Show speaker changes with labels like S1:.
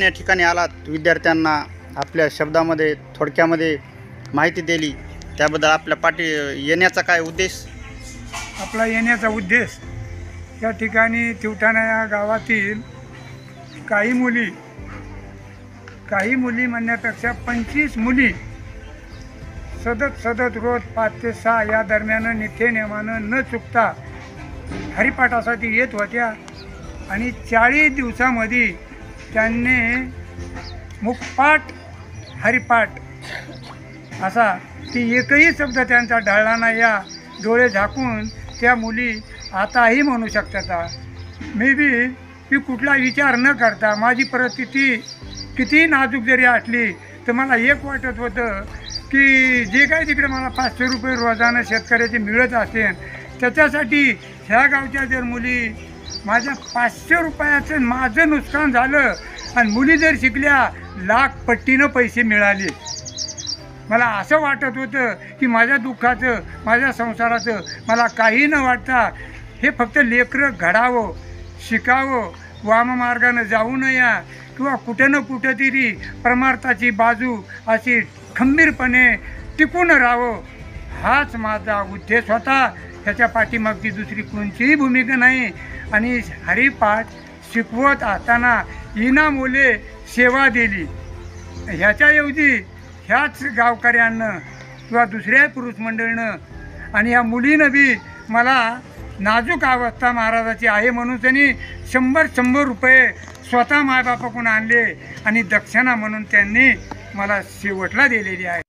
S1: या ठिकाणी आलात, विद्यार्थ्यांना आपल्या शब्दामध्ये थोडक्यामध्ये माहिती दिली, त्याबद्दल आपल्या पाठी येण्याचा काय उद्देश?
S2: आपला येण्याचा उद्देश या ठिकाणी तिवठाणा या गावातील काही मुली म्हणण्यापेक्षा 25 मुली सतत रोज 5 ते 6 या दरम्यान नित्यनेमानं न चुकता हरिपाठासाठी येत होत्या आणि 40 दिवसामध्ये त्यांनी मुखपाठ हरिपाठ असा की एकही शब्द त्यांचा ढळला नाही. या डोळे झाकून त्या मुली आताही म्हणू शकतात. मी कुठला विचार न करता माझी परिस्थिती किती नाजूक जरी असली तर मला एक वाटत होतं की जे काही तिकडे मला 500 रुपये रोजानं शेतकऱ्याचे मिळत असेल त्याच्यासाठी ह्या गावच्या जर मुली माझ्या 500 रुपयाचं माझं नुकसान झालं आणि मुली जर शिकल्या लाख पट्टीनं पैसे मिळाले. मला असं वाटत होतं की माझ्या दुःखाचं माझ्या संसाराचं मला काही न वाटता हे फक्त लेकरं घडावं शिकावं वाममार्गानं जाऊ नये किंवा कुठं ना कुठं तरी परमार्थाची बाजू अशी खंबीरपणे टिकून राहावं हाच माझा उद्देश होता. ह्याच्या पाठीमागची दुसरी कोणतीही भूमिका नाही. आणि हरिपाठ शिकवत असताना इनामोले सेवा दिली. ह्याच्याऐवजी ह्याच गावकऱ्यांनं किंवा दुसऱ्या पुरुष मंडळीनं आणि ह्या मुलीनं बी मला नाजूक अवस्था महाराजाची आहे म्हणून त्यांनी 100 रुपये स्वतः मायबापाकडून आणले आणि दक्षिणा म्हणून त्यांनी मला शेवटला दिलेली आहे.